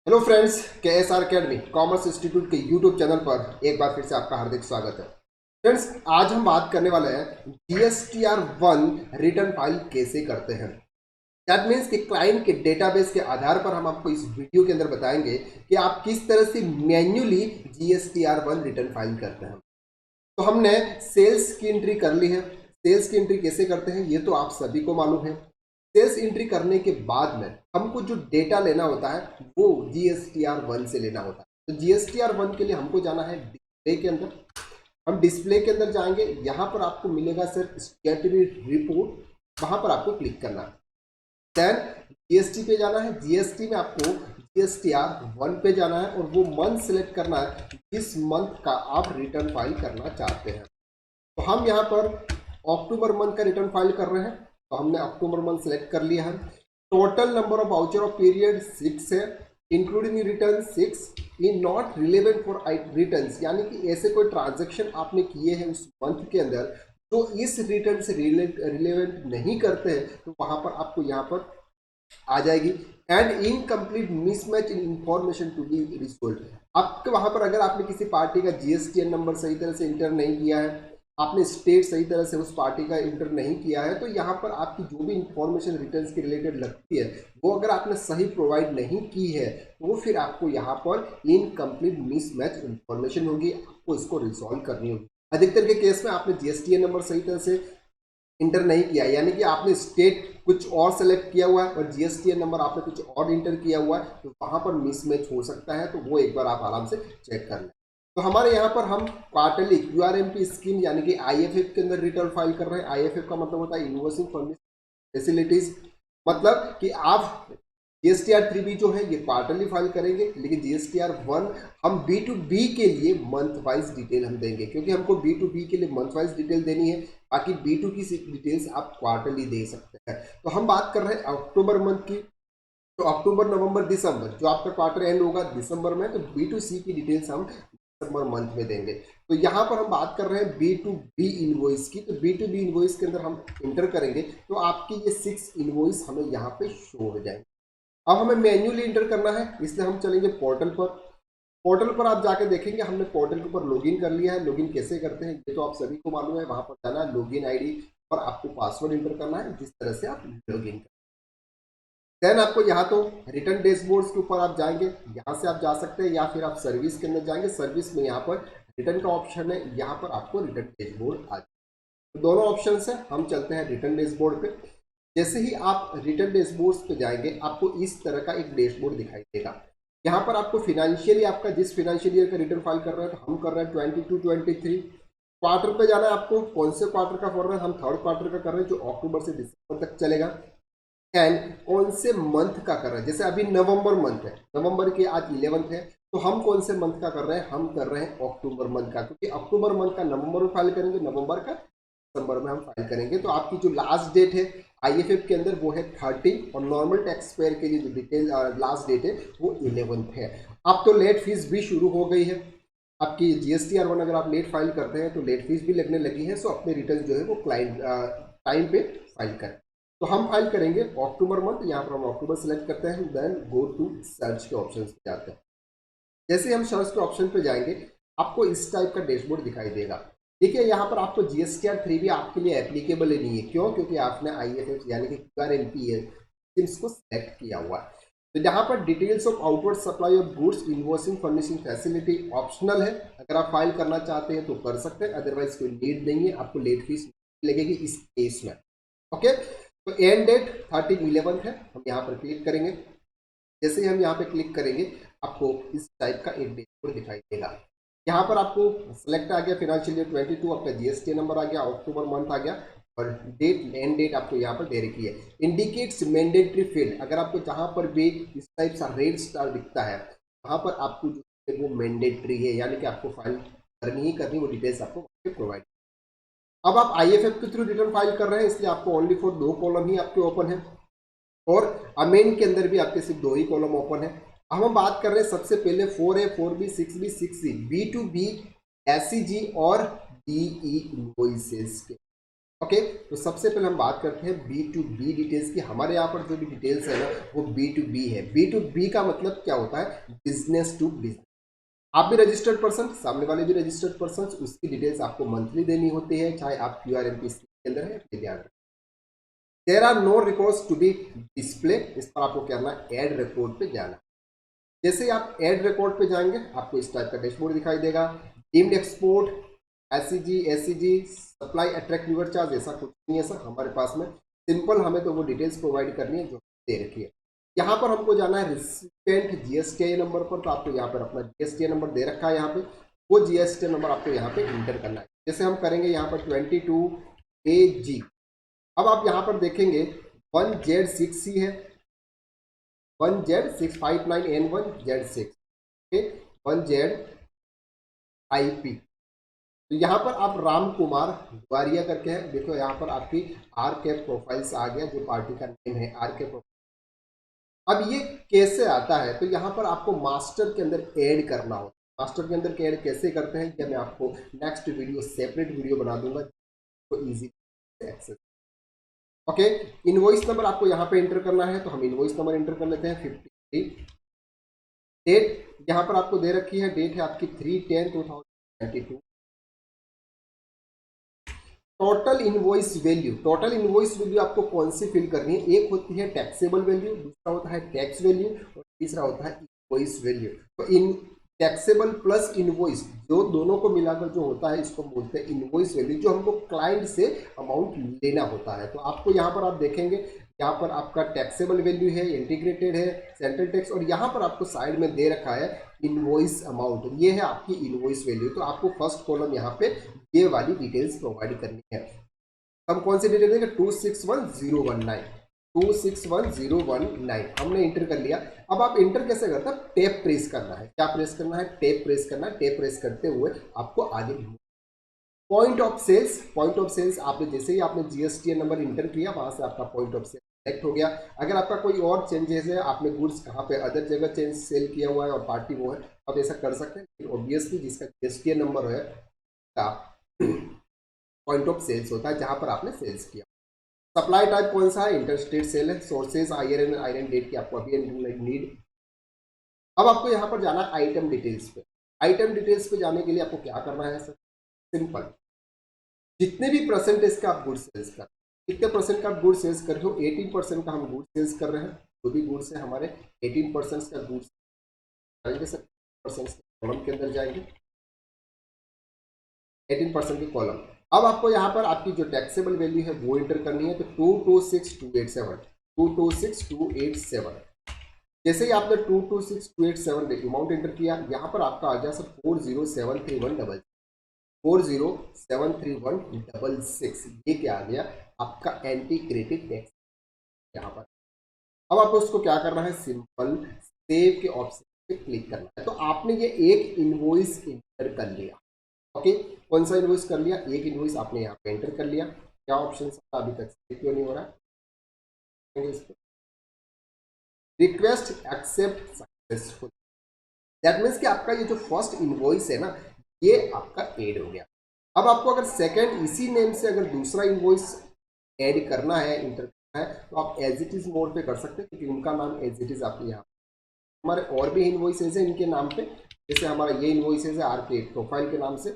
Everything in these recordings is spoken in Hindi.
हेलो फ्रेंड्स, के S R academy commerce institute के यूट्यूब चैनल पर एक बार फिर से आपका हार्दिक स्वागत है। फ्रेंड्स, आज हम बात करने वाले हैं GSTR1 रिटर्न फाइल कैसे करते हैं। दैट मीन्स कि क्लाइंट के डेटाबेस के आधार पर हम आपको इस वीडियो के अंदर बताएंगे कि आप किस तरह से मैन्युअली GSTR1 रिटर्न फाइल करते हैं। तो हमने सेल्स की एंट्री कर ली है। सेल्स की एंट्री कैसे करते हैं ये तो आप सभी को मालूम है। सेल्स एंट्री करने के बाद में हमको जो डेटा लेना होता है वो GSTR1 से लेना होता है। तो GSTR1 के लिए हमको जाना है डिस्प्ले के अंदर। हम डिस्प्ले के अंदर जाएंगे, यहाँ पर आपको मिलेगा सर स्टेटरी रिपोर्ट, वहां पर आपको क्लिक करना है। देन जीएसटी पे जाना है। जीएसटी में आपको GSTR1 पे जाना है और वो मंथ सेलेक्ट करना है जिस मंथ का आप रिटर्न फाइल करना चाहते हैं। तो हम यहाँ पर अक्टूबर मंथ का रिटर्न फाइल कर रहे हैं, तो हमने अक्टूबर मंथ सेलेक्ट कर लिया है। Total number of voucher of period 6 है, including return 6 in not relevant for return, यानी कि ऐसे कोई ट्रांजेक्शन आपने किए हैं उस मंथ के अंदर जो इस रिटर्न से रिलेवेंट नहीं करते हैं, तो वहां पर आपको यहाँ पर आ जाएगी। And incomplete mismatch in information to be resolve. आपके वहां पर अगर आपने किसी पार्टी का GSTN नंबर सही तरह से इंटर नहीं किया है, आपने स्टेट सही तरह से उस पार्टी का इंटर नहीं किया है, तो यहाँ पर आपकी जो भी इंफॉर्मेशन रिटर्न्स के रिलेटेड लगती है वो अगर आपने सही प्रोवाइड नहीं की है तो वो फिर आपको यहाँ पर इनकम्प्लीट मिसमैच इंफॉर्मेशन होगी, आपको इसको रिजॉल्व करनी होगी। अधिकतर के केस में आपने GSTN नंबर सही तरह से इंटर नहीं किया, यानी कि आपने स्टेट कुछ और सेलेक्ट किया हुआ है और GSTN नंबर आपने कुछ और इंटर किया हुआ है, तो वहां पर मिसमैच हो सकता है। तो वो एक बार आप आराम से चेक कर लें। तो हमारे यहाँ पर हम क्वार्टरली QRMP स्कीम यानी कि IFF के अंदर रिटर्न फाइल कर रहे हैं। IFF का मतलब होता है इन्वॉइसिंग फैसिलिटीज, मतलब कि आप GSTR3 जो है ये क्वार्टरली फाइल करेंगे, लेकिन GSTR1 हम B2B के लिए मंथ वाइज डिटेल हम देंगे, क्योंकि हमको B2B के लिए मंथ वाइज डिटेल देनी है। बाकी B2 की डिटेल्स आप क्वार्टरली दे सकते हैं। तो हम बात कर रहे हैं अक्टूबर मंथ की, तो अक्टूबर नवंबर दिसंबर जो आपका क्वार्टर एंड होगा दिसंबर में, तो B2C की डिटेल्स हम दिसंबर मंथ में देंगे। तो यहाँ पर हम बात कर रहे हैं B2B इनवॉइस की, तो B2B इनवॉइस के अंदर हम इंटर करेंगे तो आपकी ये 6 इनवॉइस हमें यहाँ पे शो हो जाएंगे। अब हमें मैन्युअली इंटर करना है, इसलिए हम चलेंगे पोर्टल पर। पोर्टल पर आप जाके देखेंगे हमने पोर्टल के ऊपर लॉगिन कर लिया है। लॉगिन कैसे करते हैं ये तो आप सभी को मालूम है। वहां पर जाना है, लॉगिन आईडी और आपको पासवर्ड इंटर करना है, जिस तरह से आप लॉगिन करें। देन आपको यहाँ तो रिटर्न डैशबोर्ड्स के ऊपर आप जाएंगे, यहाँ से आप जा सकते हैं, या फिर आप सर्विस के अंदर जाएंगे। सर्विस में यहाँ पर रिटर्न का ऑप्शन है, यहाँ पर आपको रिटर्न डैशबोर्ड आ जाए। तो दोनों ऑप्शन है, हम चलते हैं रिटर्न डैशबोर्ड पे। जैसे ही आप रिटर्न डैशबोर्ड पे जाएंगे आपको इस तरह का एक डैशबोर्ड दिखाई देगा। यहाँ पर आपको फिनेंशियली आपका जिस फिनेंशियल ईयर का रिटर्न फाइल कर रहे हैं, तो हम कर रहे हैं 22-23। क्वार्टर पे जाना है आपको, कौन से क्वार्टर का कर रहे हैं, हम थर्ड क्वार्टर का कर रहे हैं जो अक्टूबर से दिसंबर तक चलेगा। एंड कौन से मंथ का कर रहे हैं, जैसे अभी नवंबर मंथ है, नवंबर के आज 11 है, तो हम कौन से मंथ का कर रहे हैं, हम कर रहे हैं अक्टूबर मंथ का, क्योंकि अक्टूबर मंथ का नवंबर में फाइल करेंगे, नवंबर का दिसंबर में हम फाइल करेंगे। तो आपकी जो लास्ट डेट है IFF के अंदर वो है 30, और नॉर्मल टैक्स पेयर के लिए जो डिटेल लास्ट डेट है वो 11 है। अब तो लेट फीस भी शुरू हो गई है। आपकी GSTR1 अगर आप लेट फाइल करते हैं तो लेट फीस भी लगने लगी है। सो अपने रिटर्न जो है वो क्लाइंट टाइम पे फाइल करें। तो हम फाइल करेंगे अक्टूबर मंथ, यहाँ पर हम अक्टूबर सेलेक्ट करते हैं। देन गो टू सर्च के ऑप्शन पे जाते हैं। जैसे हम सर्च के ऑप्शन पे जाएंगे आपको इस टाइप का डैशबोर्ड दिखाई देगा। देखिए यहाँ पर आपको GSTR3 भी आपके लिए एप्लीकेबल नहीं है, क्यों? क्योंकि आपने IFF यानी कि QRMP स्कीम्स को सेलेक्ट किया हुआ है। तो यहाँ पर details of outward supply of goods invoicing furnishing facility optional है। अगर आप फाइल करना चाहते हैं तो कर सकते हैं, अदरवाइज कोई नीड नहीं है, आपको लेट फीस लगेगी इस केस में। ओके, तो एंड डेट 13/11 है, हम यहाँ पर क्लिक करेंगे। जैसे ही हम यहाँ पे क्लिक करेंगे आपको इस टाइप का एक डैशबोर्ड दिखाई देगा। यहाँ पर आपको सेलेक्ट आ गया फिनेंशियल ईयर 22, आपका GST नंबर आ गया, अक्टूबर मंथ आ गया, और डेट एंड डेट आपको यहाँ पर दे रखी है। इंडिकेट्स मैंडेटरी फील्ड, अगर आपको जहाँ पर भी इस टाइप सा रेड स्टार दिखता है वहाँ पर आपको जो है वो मैंडेटरी है, यानी कि आपको फाइल करनी ही करनी, वो डिटेल्स आपको प्रोवाइड। अब आप IFF के थ्रू रिटर्न फाइल कर रहे हैं, इसलिए आपको ओनली फॉर 2 कॉलम ही आपके ओपन है, और अमेन के अंदर भी आपके सिर्फ 2 ही कॉलम ओपन है। अब हम बात कर रहे हैं सबसे पहले 4A 4B 6B 6C B2B SEG और DE इनवॉइसेस के। ओके, तो सबसे पहले हम बात करते हैं बी टू बी डिटेल्स की। हमारे यहाँ पर जो भी डिटेल्स है ना वो बी टू बी है। बी टू बी का मतलब क्या होता है? Business to business. आप भी रजिस्टर्ड पर्सन, सामने वाले भी रजिस्टर्ड पर्सन, उसकी डिटेल्स आपको मंथली देनी होती है, चाहे आप क्यूआरएमपी के अंदर है। ध्यान रखें, there are no records to be display. इस पर आपको क्या करना है? एड रिकॉर्ड पे जाना। जैसे ही आप एड रिकॉर्ड पे जाएंगे आपको इस टाइप का डैशबोर्ड दिखाई देगा। Deemed export, SCG, supply attract viewer charge, ऐसा कुछ नहीं है सर हमारे पास में। सिंपल हमें तो वो डिटेल्स प्रोवाइड करनी है जो दे रखी है। यहाँ पर हमको जाना है रिसिपेंट जीएसटीआई नंबर पर, तो आपको यहाँ पर अपना जीएसटीआई नंबर दे रखा है यहाँ पे, वो जीएसटीआई नंबर आपको यहाँ पे इंटर करना है। जैसे हम करेंगे यहाँ पर 22AG। अब आप यहाँ पर देखेंगे 1Z6C है, 1Z659N1Z6, 1ZIP। तो यहाँ पर आप राम कुमार वारिया करके है, देखो यहाँ पर आपकी आर के प्रोफाइल्स आ गया, जो पार्टी का नेम है आर के प्रोफाइल। अब ये कैसे आता है? तो यहाँ पर आपको मास्टर के अंदर ऐड करना होगा। मास्टर के अंदर ऐड कैसे करते हैं क्या मैं आपको नेक्स्ट वीडियो सेपरेट वीडियो बना दूंगा, तो easy access. Okay, invoice number आपको यहाँ पे एंटर करना है, तो हम इनवॉइस नंबर एंटर कर लेते हैं 53। डेट यहाँ पर आपको दे रखी है, डेट है आपकी 3/10/2022। Total invoice value, total invoice value आपको कौन सी फिल करनी है? एक होती है टैक्सेबल वैल्यू, दूसरा होता है टैक्स वैल्यू, और तीसरा होता है इनवॉइस वैल्यू। तो इन टैक्सेबल प्लस इनवॉइस, जो दोनों को मिलाकर जो होता है इसको बोलते हैं इनवॉइस वैल्यू, जो हमको क्लाइंट से अमाउंट लेना होता है। तो आपको यहाँ पर आप देखेंगे, यहाँ पर आपका टैक्सेबल वैल्यू है, इंटीग्रेटेड है, सेंट्रल टैक्स, और यहाँ पर आपको साइड में दे रखा है इनवॉइस अमाउंट। ये है आपकी इनवॉइस वैल्यू। तो आपको फर्स्ट कॉलम यहाँ पे ये वाली डिटेल्स प्रोवाइड करनी है। हम कौन सी डिटेल देंगे? 261019, 261019 हमने इंटर कर लिया। अब आप इंटर कैसे करते हैं? टैप प्रेस करना है। क्या प्रेस करना है? टैप प्रेस करना है। टैप प्रेस करते हुए आपको आगे point of sales, point of sales आपने जैसे ही आपने जीएसटी नंबर इंटर किया वहां से आपका पॉइंट ऑफ सेल सेलेक्ट हो गया। अगर आपका कोई और चेंजेस है, आपने गुड्स कहाँ पे अदर जगह चेंज सेल किया हुआ है और पार्टी वो है, आप ऐसा कर सकते हैं। लेकिन ऑब्वियसली जिसका जीएसटी नंबर है का पॉइंट ऑफ सेल्स होता है जहां पर आपने सेल्स किया। सप्लाई टाइप कौन सा है? इंटरस्टेट सेल है। सोर्सेज आयरन डेट की आपको अभी नीड। अब आपको यहाँ पर जाना है आइटम डिटेल्स पे। आइटम डिटेल्स पे जाने के लिए आपको क्या करना है सर? सिंपल, जितने भी परसेंटेज का आप गुड सेल्स कर, कितने परसेंट का आप गुड सेल्स कर रहे हो? 18% का हम गुड सेल्स कर रहे हैं। जो भी गुड्स है हमारे 18% का गुड्स जाएंगे सर, परसेंट के कॉलम के अंदर जाएंगे, 18% के कॉलम। अब आपको यहाँ पर आपकी जो टैक्सेबल वैल्यू है वो इंटर करनी है, तो 226287, 226287। जैसे ही आपने 226287 अमाउंट एंटर किया, यहाँ पर आपका आ गया सर 407316, 407316। ये क्या आ गया? आपका एंटी क्रेडिट टैक्स यहाँ पर। अब आपको उसको क्या करना है? सिंपल सेव के ऑप्शन पे क्लिक करना है। तो आपने ये एक इनवॉइस इंटर कर लिया। ओके, कौन सा इनवॉइस कर लिया? एक इनवॉइस आपने यहाँ पे एंटर कर लिया। क्या ऑप्शन अभी तक क्यों नहीं हो रहा है? Request accept successful. That means कि आपका ये जो फर्स्ट इनवॉइस है ना, ये आपका ऐड हो गया। अब आपको अगर सेकंड इसी नेम से अगर दूसरा इनवॉइस ऐड करना है, इंटर करना है, तो आप एज इट इज मोड पे कर सकते हैं, क्योंकि उनका नाम एज इट इज आपके यहाँ। हमारे और भी इनवॉइसेज है इनके नाम पे, जैसे हमारा ये इनवॉइसेज है आर के प्रोफाइल के नाम से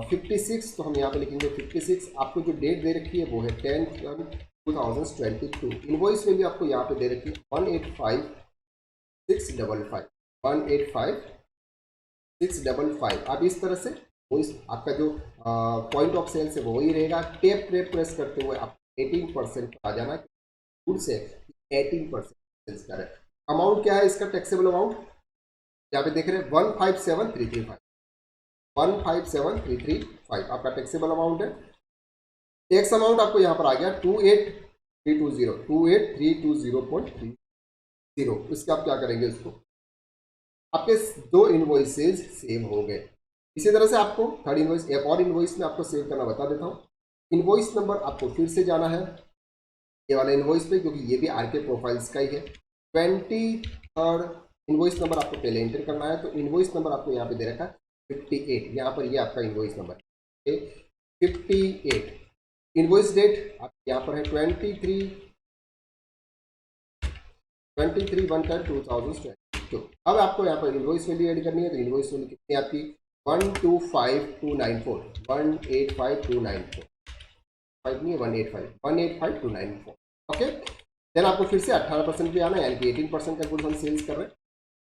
56, तो हम यहाँ पे लिखेंगे 56। आपको जो डेट दे रखी है वो है 10/2022। इनवॉइस वैल्यू आपको यहाँ पे दे रखी है 185,655, 185,655। अब इस तरह से वो इस आपका जो पॉइंट ऑफ सेल्स है वो वही रहेगा। टेप प्रेस करते हुए आप 18% आ जाना, गुड से 18% सेल्स कर रहे हैं। अमाउंट क्या है इसका? टैक्सेबल अमाउंट यहाँ पे देख रहे हैं 157,335, 157,335 आपका टैक्सेबल अमाउंट है। टैक्स अमाउंट आपको यहाँ पर आ गया 28,320, 28,320.30। इसके आप क्या करेंगे? इसको आपके दो इनवॉइसेज सेव हो गए। इसी तरह से आपको थर्ड इनवॉइस, एक और इनवॉइस में आपको सेव करना बता देता हूँ। इनवॉइस नंबर आपको फिर से जाना है ये वाला इनवॉइस पे, क्योंकि ये भी आरके प्रोफाइल्स का ही है। 23rd इनवॉइस नंबर आपको पहले एंटर करना है। तो इनवॉइस नंबर आपको यहाँ पे दे रखा है 58, यहाँ पर ये आपका इनवॉइस नंबर है 58। इनवॉइस डेट आप यहाँ पर है 23/10/2022। अब आपको यहाँ पर इनवॉइस वैल्यू ऐड करनी है, तो इनवॉइस वैल्यू कितनी है आपकी 125,294, 185,294, 5 नहीं है 185,294। ओके, देन आपको फिर से 18% पे आना है, यानी कि 18% का गुड्स हम सेल्स कर रहे हैं,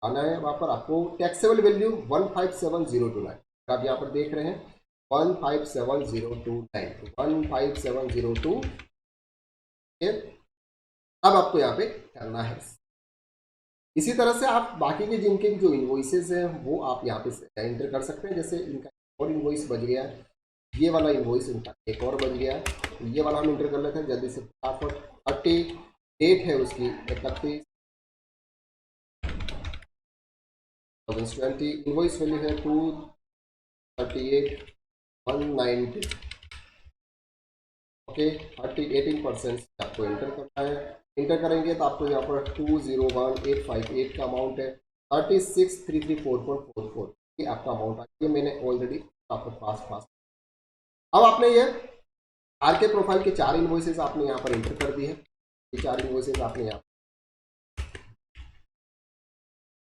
आना है वहाँ पर आपको टैक्सेबल वैल्यू 157,029। आप यहाँ पर देख रहे हैं 157,029, 157,002। अब आपको यहाँ पे करना है। इसी तरह से आप बाकी के जिनके जो इन्वॉइसेस हैं वो आप यहाँ पे एंटर कर सकते हैं। जैसे इनका और इन्वॉइस बच गया, ये वाला इन्वॉइस इनका एक और बच गया, ये वाला हम एंटर कर लेते हैं जल्दी से फटाफट। 30 डेट है उसकी 31/2020, इन्वॉइस वैल्यू है 238,190। ओके, 18% आपको एंटर करना है। एंटर करेंगे तो आपको यहाँ पर 201,858 का अमाउंट है, 36,334.44 ये आपका अमाउंट आ गया। मैंने ऑलरेडी आपको पास अब आपने ये आर के प्रोफाइल के 4 इनवॉइसेस आपने यहाँ पर एंटर कर दी है। ये 4 इनवॉइसेस आपने यहाँ,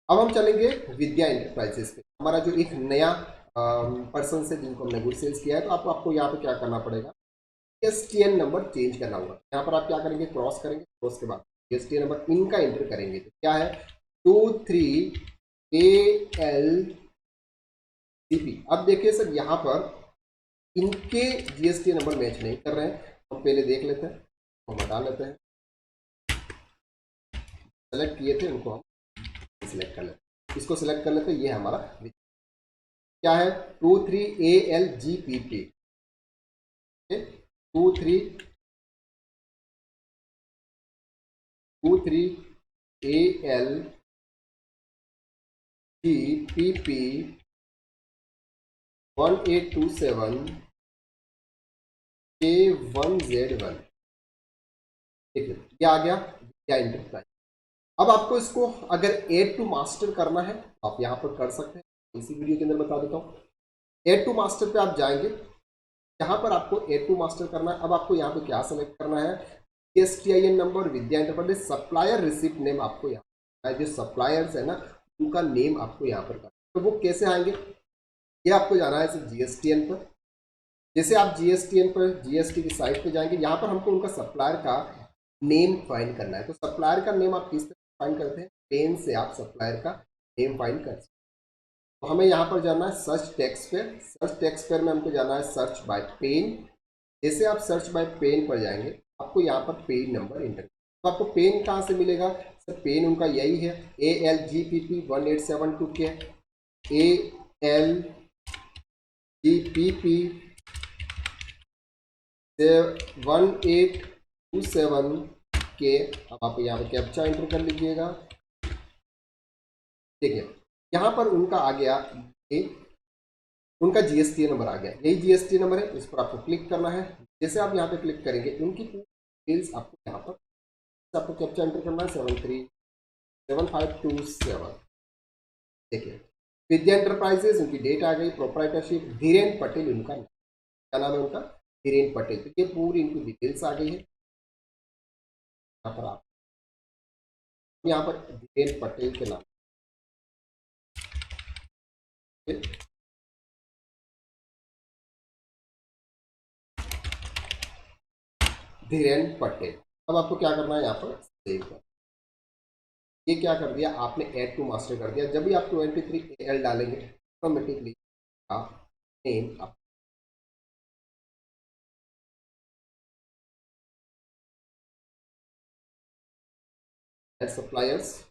अब हम चलेंगे विद्या एंटरप्राइजेस पे। हमारा जो एक नया पर्सन से जिनको हमने गुड सेल्स किया है, तो आपको यहाँ पे क्या करना पड़ेगा, जीएसटीएन नंबर चेंज करना होगा। यहाँ पर आप क्या करेंगे, क्रॉस करेंगे, क्रॉस के बाद जीएसटीएन नंबर इनका एंटर करेंगे, तो क्या है 23ALCP। अब देखिए सर यहाँ पर इनके जीएसटी नंबर मैच नहीं कर रहे हैं, हम पहले देख लेते हैं, हम हटा लेते हैं, सेलेक्ट किए थे उनको हम सिलेक्ट कर लेते हैं, इसको सिलेक्ट कर लेते हैं। ये हमारा क्या है 23ALGPP, 23ALGPP 1827K1Z1। ठीक है, ये आ गया क्या एंटरप्राइज। अब आपको इसको अगर एड टू मास्टर करना है आप यहाँ पर कर सकते हैं, इसी वीडियो के अंदर बता देता हूँ। एड टू मास्टर पे आप जाएंगे, यहाँ पर आपको एड टू मास्टर करना है। अब आपको यहाँ पे क्या सेलेक्ट करना है, एसटीआईएन नंबर, विद्या एंटरप्राइज, सप्लायर रिसिप्ट नेम आपको यहाँ, जो सप्लायर्स है ना उनका नेम आपको यहाँ पर करना। तो वो कैसे आएंगे, ये आपको जाना है जीएसटीएन पर। जैसे आप जीएसटीएन पर जीएसटी की साइट पे जाएंगे, यहाँ पर हमको उनका सप्लायर का नेम फाइंड करना है। तो सप्लायर का नेम आप किस तरह फाइंड करते हैं, पेन से आप सप्लायर का नेम फाइंड कर सकते हैं। तो हमें यहाँ पर जाना है सर्च टेक्स्ट पे, सर्च टेक्स्ट पर में हमको जाना है सर्च बाय पेन। जैसे आप सर्च बाय पेन पर जाएंगे, आपको यहाँ पर पेन नंबर इंटर, तो आपको पेन कहाँ से मिलेगा सर, पेन उनका यही है ALGPP 1872 के, ALGPP 1827 के। अब आप यहाँ पर कैप्चा एंटर कर लीजिएगा। ठीक है, यहाँ पर उनका आ गया उनका जीएसटी नंबर आ गया, यही जीएसटी नंबर है, इस पर आपको क्लिक करना है। जैसे आप यहाँ पे क्लिक करेंगे उनकी डिटेल्स आपको यहाँ पर आपको कैप्चा एंटर करना है 737527। देखिए विद्या एंटरप्राइजेस, उनकी डेट आ गई, प्रोप्राइटरशिप धीरेन पटेल उनका, क्या नाम है उनका, धीरेन पटेल। तो ये पूरी इनकी डिटेल्स आ गई है। यहाँ पर आप यहाँ पर धीरेन पटेल के नाम, धीरेन पटेल। अब आपको क्या करना है, यहाँ पर सेव कर, ये क्या कर दिया आपने, ऐड टू मास्टर कर दिया। जब भी आप 23AL डालेंगे ऑटोमेटिकली आप नेम आप suppliers,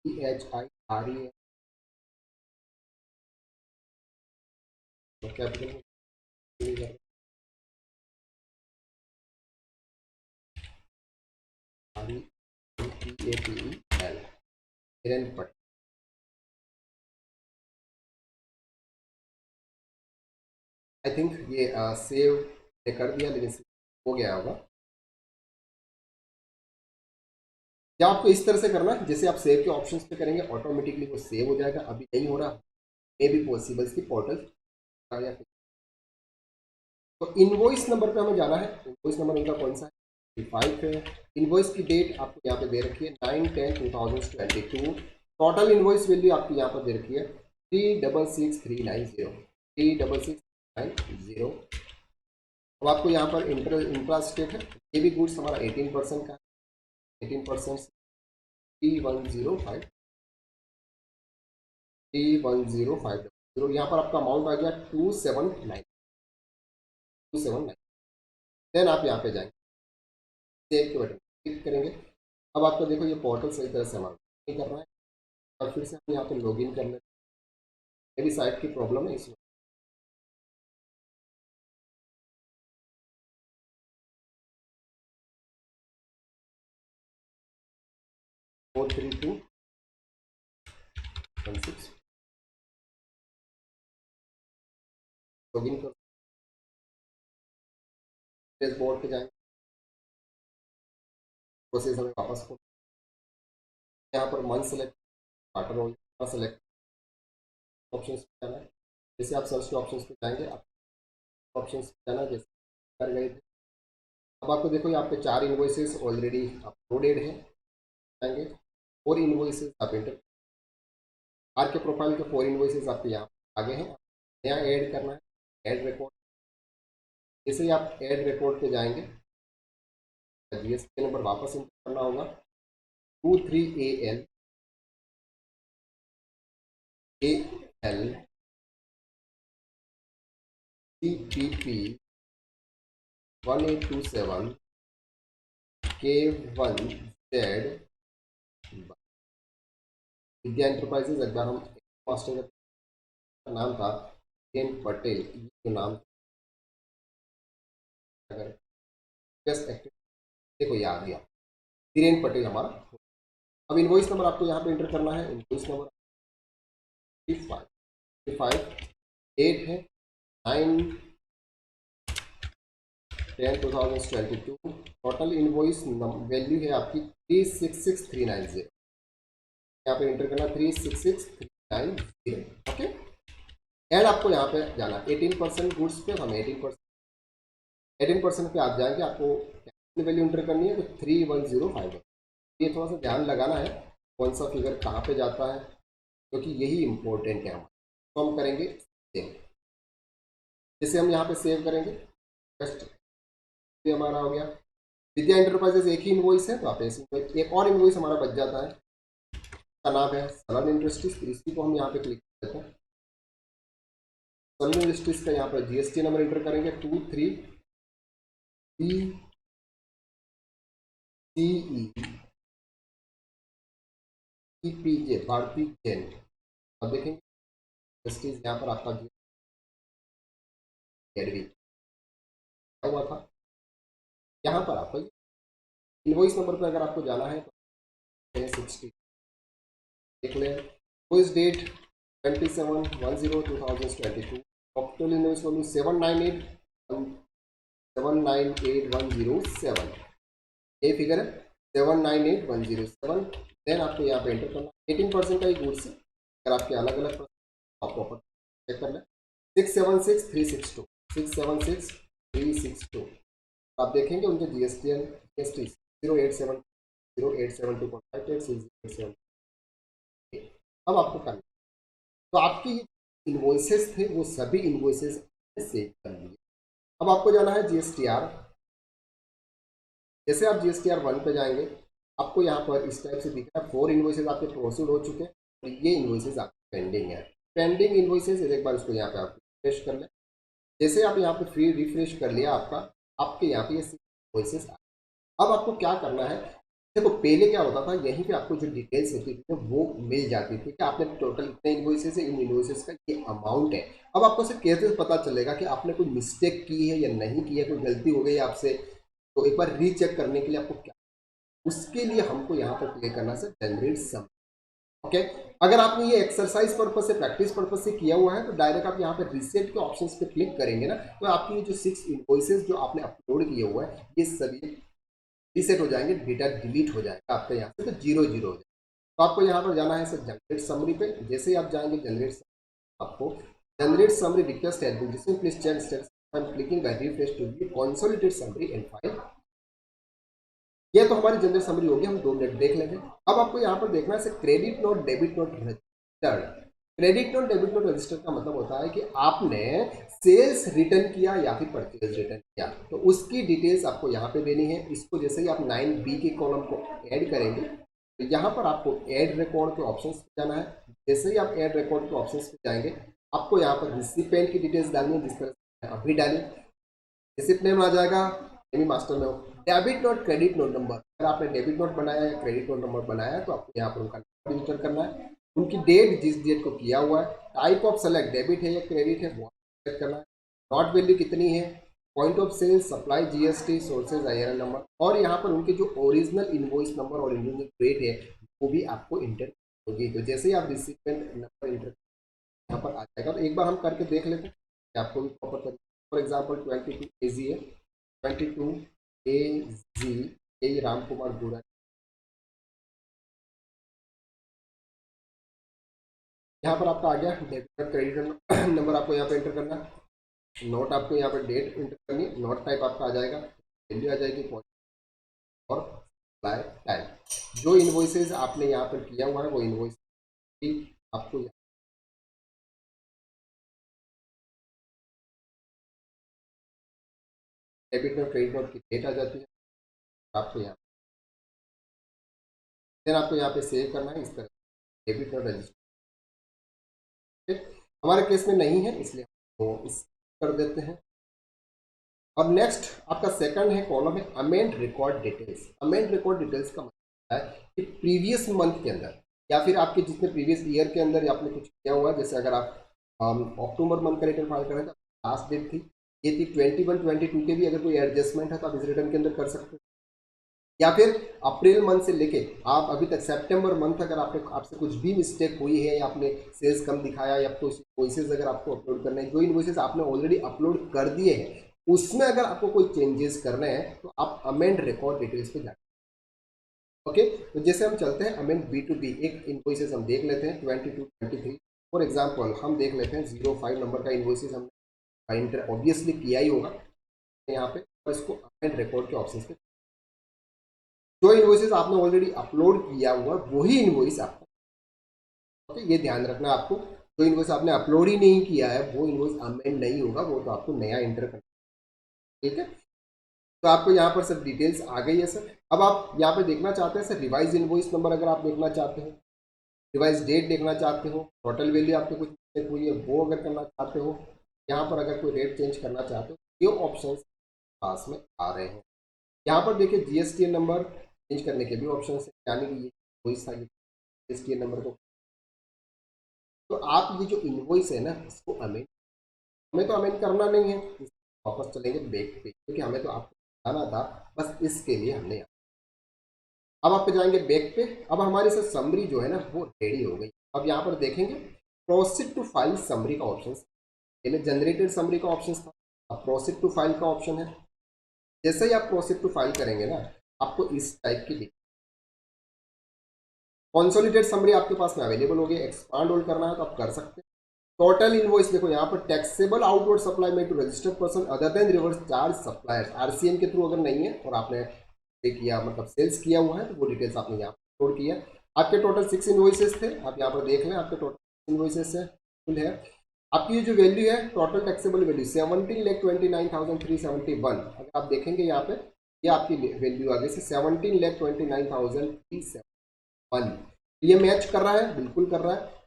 HIRE capital REPATEL। I think ये सेव कर दिया, लेकिन हो गया होगा। या आपको इस तरह से करना है, जैसे आप सेव के ऑप्शंस पे करेंगे ऑटोमेटिकली वो सेव हो जाएगा। अभी नहीं हो रहा, मे बी पॉसिबल की पोर्टल या तो इनवॉइस नंबर पे हमें जाना है। इनवॉइस नंबर उनका कौन सा है, 5 है। इनवॉइस की डेट आपको यहाँ पे दे रखी है 9/10/2022। टोटल इनवॉइस वैल्यू आपकी यहाँ पर दे रखी है 366,390 366,390। अब आपको यहाँ पर इंट्रा स्टेट है, ये भी गुड्स हमारा 18% का है, 18% 31050 31050। यहाँ पर आपका अमाउंट आ गया 279। देन आप यहाँ पे जाएंगे, सेव के बटन क्लिक करेंगे। अब आपको देखो ये पोर्टल सही तरह से हमारा नहीं कर रहा है, और फिर से हम यहाँ पे लॉगिन कर लेते हैं। मेरी साइट की प्रॉब्लम है इसमें। 43216 लॉगिन कर डैशबोर्ड पे जाएंगे, प्रोसेस हमें वापस को यहाँ पर month select quarter roll select option पे जाना है। जैसे आप सर्च के ऑप्शन पे जाएंगे, आप ऑप्शन पे जाना जैसे कर गए थे। अब आपको देखो यहाँ पे 4 इन्वॉइसेस ऑलरेडी अपलोडेड है, जाएंगे 4 इन्वॉइसेस आप एंटर। आर के प्रोफाइल के 4 इन्वॉइसेस आपके यहाँ आगे हैं, नया ऐड करना है, ऐड रिकॉर्ड। जैसे ही आप ऐड रिकॉर्ड पे जाएंगे, जीएसटी नंबर वापस इंटर करना होगा 23AL CPP 1827 K1Z विद्या एंटरप्राइजेज। एक बार हम मास्टर का नाम था पटेल, ये जो नाम अगर देखो ये आ गया धीरेन पटेल हमारा। अब इनवॉइस नंबर आपको यहाँ पे एंटर करना है। इनवॉइस नंबर 5 डेट है 9/10/2022। टोटल इनवॉइस वैल्यू है आपकी 366,390। यहाँ पे एंटर करना 366,390। ओके, एंड आपको यहाँ पे जाना 18% गुड्स पे, हम 18% पे आप जाएंगे, आपको वैल्यू एंटर करनी है तो 3105। ये थोड़ा सा ध्यान लगाना है कौन सा फिगर कहाँ पे जाता है, क्योंकि यही इंपॉर्टेंट है हमारा। तो हम करेंगे सेव। जैसे हम यहाँ पे सेव करेंगे, जस्ट ये हमारा हो गया। विद्या एंटरप्राइजेस एक ही इनवॉइस है, तो आप एक और इनवॉइस हमारा बच जाता है, का नाम है सलन इंडस्ट्रीज। इसी को हम यहाँ पे क्लिक करते हैं। सलन इंडस्ट्रीज का यहाँ पर जीएसटी नंबर एंटर करेंगे 23PCE भारती जैन। अब देखेंगे इंडस्ट्रीज यहाँ पर आपका हुआ था। यहाँ पर आपको इनवॉइस नंबर पर अगर आपको जाना है तो 60 देख लें। Invoice date 27/10/2022। Total invoice value 798,107। ये फिगर है 798,107। देन आपको यहाँ पे एंटर करना 18% का ही गुड्स है। अगर आपके अलग अलग आप प्रॉपर चेक कर लें 676,362 676,362। आप देखेंगे उनके जीएसटी 087 अब आपको करना, तो आपकी इन्वॉइसेस थे वो सभी इन्वॉइसेस सेव कर लिए। अब आपको जाना है जीएसटीआर। जैसे आप जीएसटीआर 1 पे जाएंगे, आपको यहाँ पर इस टाइप से दिख रहा है 4 इन्वॉइसेस आपके प्रोसीड हो चुके हैं और ये इन्वॉइसेस आपके पेंडिंग है। पेंडिंग इन्वॉइसेस एक बार इसको यहाँ पे आप रिफ्रेश कर लें। जैसे आप यहाँ पे फ्री रिफ्रेश कर लिया आपके यहाँ पे ये इन्वॉइसेस। अब आपको क्या करना है, देखो पहले क्या होता था, यहीं पे आपको जो डिटेल्स होती थी वो मिल जाती थी कि आपने टोटल इतने इनवॉइसेस है, इन इनवॉइसेस का ये अमाउंट है। अब आपको सिर्फ कैसे पता चलेगा कि आपने कोई मिस्टेक की है या नहीं की है, कोई गलती हो गई है आपसे, तो एक बार रीचेक करने के लिए आपको क्या, उसके लिए हमको यहाँ पर क्लिक करना है जनरेट सम। ओके, अगर आपने ये एक्सरसाइज पर्पज से, प्रैक्टिस पर्पज से किया हुआ है तो डायरेक्ट आप यहाँ पर रिसेट के ऑप्शंस पे क्लिक करेंगे ना, तो आपकी ये जो 6 इनवॉइसेस जो आपने अपलोड किए हुआ है ये सभी रीसेट हो जाएंगे, डेटा डिलीट हो जाएगा आपका यहाँ से, तो 0 0 हो जाएगा। तो आपको यहाँ पर जाना है सर जनरेट समरी पे। जैसे ही आप जाएंगे जनरेट, आपको जनरेट समरी रिक्वेस्ट है, जिसमें please check status, I am clicking by refresh to view consolidated summary and file. ये तो हमारी जनरल समरी होगी, हम 2 मिनट देख लेंगे। अब आपको यहाँ पर देखना है credit note debit note registered. Credit note debit note registered का मतलब होता है कि आपने सेल्स रिटर्न किया या फिर परचेज रिटर्न किया, तो उसकी डिटेल्स आपको यहाँ पे देनी है। इसको जैसे ही आप 9B के कॉलम को ऐड करेंगे, तो यहाँ पर आपको ऐड रिकॉर्ड के ऑप्शन पे जाना है। जैसे ही आप ऐड रिकॉर्ड के ऑप्शन पे जाएंगे, आपको यहाँ पर रिसिपेंट की डिटेल्स डालनी है, जिस तरह से अभी डाली। रिसिप्ट नेम आ जाएगा, एनी मास्टर में हो। Debit note credit note number, अगर आपने डेबिट नोट बनाया है, क्रेडिट नोट नंबर बनाया है, तो आपको यहाँ पर उनका नंबर रजिस्टर करना है। उनकी डेट, जिस डेट को किया हुआ है, टाइप ऑफ सेलेक्ट, डेबिट है या क्रेडिट है, वो सेलेक्ट करना है। नॉट वैल्यू कितनी है, point of sale, supply, GST, sources, IRN number, और यहाँ पर उनके जो ओरिजिनल इनवॉइस नंबर और इनवॉइस रेट है वो भी आपको इंटर होगी। तो जैसे ही आप रिसिपेंट नंबर इंटर यहाँ पर आ जाएगा, तो एक बार हम करके देख लेते हैं कि आपको भी प्रॉपर कर। फॉर एग्जाम्पल 22 AZ है, 22 AZ, ये राम कुमार गुरा। यहाँ पर आपका आ गया डेबिट क्रेडिट नंबर, आपको यहाँ पे एंटर करना है। नोट आपको यहाँ पर डेट एंटर करनी है, नोट टाइप आपका आ जाएगा, वैल्यू आ जाएगी और सप्लाई टाइम। जो इनवॉइसेज आपने यहाँ पर किया हुआ है वो इनवॉइस आपको डेबिट और क्रेडिट नोट की डेट आ जाती है, आपको यहाँ देन आपको यहाँ पे सेव करना है इस तरह, डेबिट नोट रजिस्टर। हमारे केस में नहीं है इसलिए वो इस कर देते हैं। और नेक्स्ट आपका सेकंड है कॉलम है amend record details. Amend record details का मतलब है कि प्रीवियस मंथ के अंदर या फिर आपके जितने प्रीवियस ईयर के अंदर आपने कुछ किया हुआ है, जैसे अगर आप अक्टूबर मंथ का रिटर्न फाइल कर रहे हैं तो लास्ट डेट थी ये थी 21-22 के भी अगर कोई एडजस्टमेंट है तो आप इस रिटर्न के अंदर कर सकते हैं। या फिर अप्रैल मंथ से लेके आप अभी तक सितंबर मंथ अगर आपने आपसे कुछ भी मिस्टेक हुई है या आपने सेल्स कम दिखाया या तो इनवॉइसेस अगर आपको अपलोड करने हैं, जो इनवॉइसेस आपने ऑलरेडी अपलोड कर दिए हैं उसमें अगर आपको कोई चेंजेस करने हैं तो आप अमेंड रिकॉर्ड डिटेल्स पे जाए। ओके, तो जैसे हम चलते हैं अमेंड B2B, एक इनवॉइसेस हम देख लेते हैं 22-23। फॉर एग्जाम्पल हम देख लेते हैं 05 नंबर का इनवॉइसेस हमने इंटर ऑब्वियसली किया ही होगा यहाँ पे, और इसको अमेंड रिकॉर्ड के ऑप्शन पे जो इनवॉइसेस आपने ऑलरेडी अपलोड किया हुआ वही इनवॉइस आपको, ओके ये ध्यान रखना आपको। जो इनवॉइस आपने अपलोड ही नहीं किया है वो इनवॉइस अमेंड नहीं होगा, वो तो आपको नया इंटर करना, ठीक है। तो आपको यहाँ पर सर डिटेल्स आ गई है सर। अब आप यहाँ पे देखना चाहते हैं सर रिवाइज इनवॉइस नंबर, अगर आप देखना चाहते हो, रिवाइज डेट देखना चाहते हो, टोटल वैल्यू आपके कुछ मिस्टेक हुई है वो अगर करना चाहते हो, यहाँ पर अगर कोई रेट चेंज करना चाहते हो, ये ऑप्शन पास में आ रहे हैं। यहाँ पर देखिए जीएसटी नंबर चेंज करने के भी ऑप्शन है, यानी कि ये वही जीएसटी नंबर को, तो आप ये जो इनवॉइस है ना इसको हमें तो अमेंड करना नहीं है, वापस चलेंगे बैक पे क्योंकि हमें तो आपको बताना था, बस इसके लिए हमने अब आप पे जाएंगे बैक पे। अब हमारी सर समरी जो है ना वो रेडी हो गई। अब यहाँ पर देखेंगे प्रोसीड टू फाइल समरी का ऑप्शन, पहले जनरेटेड समरी का ऑप्शन था, अब प्रोसीड टू फाइल का ऑप्शन है। जैसे ही आप प्रोसीड टू फाइल करेंगे ना आपको इस टाइप की कंसोलिडेटेड समरी आपके पास में अवेलेबल होगी। एक्सपांड होल्ड करना है तो आप कर सकते हैं। टोटल इनवॉइस देखो यहाँ पर टैक्सेबल आउटवर्ड सप्लाई में to registered person other than reverse charge suppliers, RCM के थ्रू अगर नहीं है और आपने पे किया मतलब सेल्स किया हुआ है तो वो डिटेल्स आपने यहाँ पर अपलोड किया। आपके टोटल 6 इनवॉइसेस थे, आप यहाँ पर देख लें आपके टोटल इनवॉइसेस है फुल है। आपकी ये जो वैल्यू है टोटल टैक्सेबल वैल्यू 17,29,371, अगर आप देखेंगे यहाँ पे ये आपकी वैल्यू आ गई 17,29,371। ये मैच कर रहा है, बिल्कुल कर रहा है।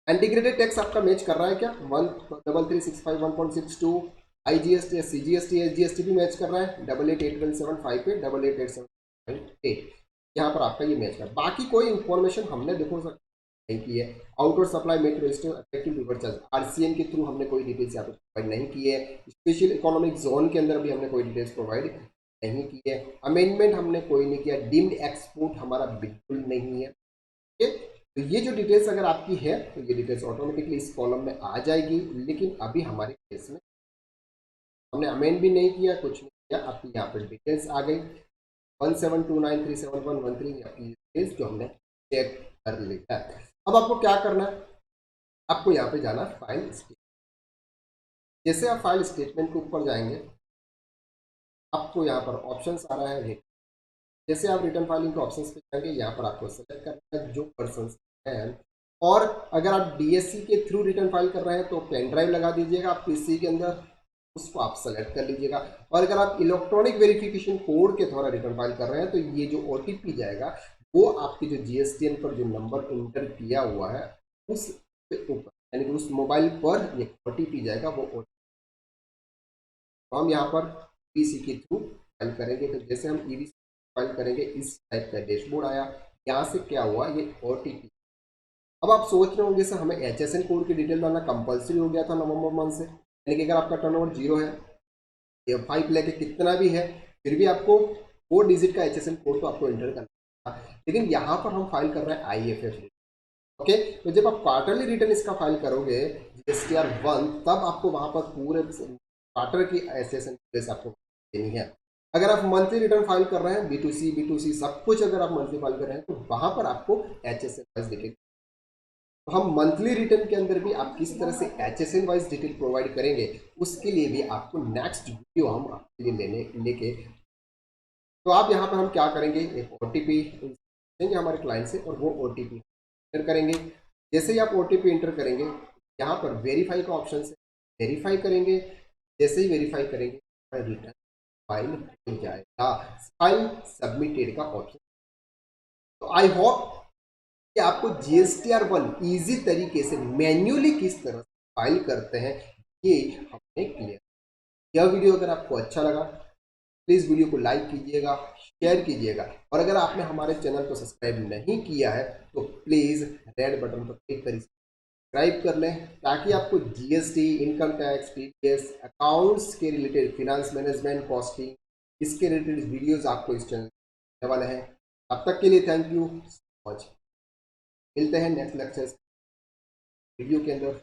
इंटीग्रेटेड टैक्स आपका मैच कर रहा है क्या, 13365 1.62, IGST CGST SGST भी मैच कर रहा है 888875 पे 8887.8, यहाँ पर आपका ये मैच कर। बाकी कोई इंफॉर्मेशन हमने देखो सर नहीं की है। Outward supply made register effective reverse charge RCM के थ्रू हमने कोई डिटेल्स यहाँ पर प्रोवाइड नहीं की है। स्पेशल इकोनॉमिक जोन के अंदर भी हमने कोई डिटेल्स प्रोवाइड नहीं की है। अमेंडमेंट हमने कोई नहीं किया। डीम्ड एक्सपोर्ट हमारा बिल्कुल नहीं है। तो ये जो डिटेल्स अगर आपकी है तो ये डिटेल्स ऑटोमेटिकली इस कॉलम में आ जाएगी, लेकिन अभी हमारे केस में हमने अमेंड भी नहीं किया, कुछ नहीं किया, आपकी यहाँ पर डिटेल्स आ गई। 17293711 डिटेल्स जो हमने चेक कर लिया है। अब आपको क्या करना है, आपको यहाँ पे जाना फाइल स्टेटमेंट। जैसे आप फाइल स्टेटमेंट के ऊपर जाएंगे, आपको यहाँ पर ऑप्शन आ रहा है। जैसे आप रिटर्न फाइलिंग के ऑप्शंस पे जाएंगे, यहाँ पर आपको सेलेक्ट करना है जो पर्सन है। और अगर आप डीएससी के थ्रू रिटर्न फाइल कर रहे हैं तो पेन ड्राइव लगा दीजिएगा आप पीसी के अंदर, उसको आप सेलेक्ट कर लीजिएगा। और अगर आप इलेक्ट्रॉनिक वेरिफिकेशन कोड के द्वारा रिटर्न फाइल कर रहे हैं तो ये जो ओटीपी जाएगा वो आपके जो जीएसटीएन पर जो नंबर इंटर किया हुआ है उस ऊपर, यानी कि उस मोबाइल पर ये ओटीपी जाएगा। वो OTP तो हम यहाँ पर पीसी के थ्रू फाइल करेंगे। तो जैसे हम ईवी फाइल करेंगे, इस टाइप का डैशबोर्ड आया। यहाँ से क्या हुआ, ये ओटीपी। अब आप सोच रहे होंगे सर हमें एचएसएन कोड की डिटेल डालना कंपलसरी हो गया था नवंबर मंथ से, यानी कि अगर आपका टर्नओवर 0 है या 5 लेके कितना भी है, फिर भी आपको 4 डिजिट का एचएसएन कोड तो आपको एंटर करना था। लेकिन यहाँ पर हम फाइल कर रहे हैं आईएफएफ। ओके, तो जब आप क्वार्टरली रिटर्न इसका फाइल करोगे GSTR1, तब आपको वहां पर पूरे क्वार्टर की एचएसएन आपको देनी है। अगर आप मंथली रिटर्न फाइल कर रहे हैं, B2C सब कुछ अगर आप मंथली फाइल कर रहे हैं तो वहां पर आपको एचएसएन वाइज डिटेल। तो हम मंथली रिटर्न के अंदर भी आप किस तरह से एचएसएन वाइज डिटेल प्रोवाइड करेंगे, उसके लिए भी आपको नेक्स्ट वीडियो हम आपके लिए लेके। तो आप यहाँ पर हम क्या करेंगे, एक ओटीपी देंगे हमारे क्लाइंट से और वो ओटीपी एंटर करेंगे। जैसे ही आप ओटीपी एंटर करेंगे, यहाँ पर वेरीफाई का ऑप्शन से वेरीफाई करेंगे। जैसे ही वेरीफाई करेंगे, रिटर्न फाइल मिल जाएगा, फाइल सबमिटेड का ऑप्शन। तो आई होप कि आपको GSTR1 इजी तरीके से मैन्युअली किस तरह फाइल करते हैं ये हमने क्लियर। यह वीडियो अगर आपको अच्छा लगा प्लीज़ वीडियो को लाइक कीजिएगा, शेयर कीजिएगा। और अगर आपने हमारे चैनल को सब्सक्राइब नहीं किया है तो प्लीज़ रेड बटन पर क्लिक कर सब्सक्राइब कर लें, ताकि आपको GST, income tax, TDS, accounts के रिलेटेड, फिनेंस मैनेजमेंट, कॉस्टिंग, इसके रिलेटेड वीडियोस आपको इस चैनल मिलने वाले हैं। तब तक के लिए थैंक यू सो मच। मिलते हैं नेक्स्ट लेक्चर वीडियो के अंदर।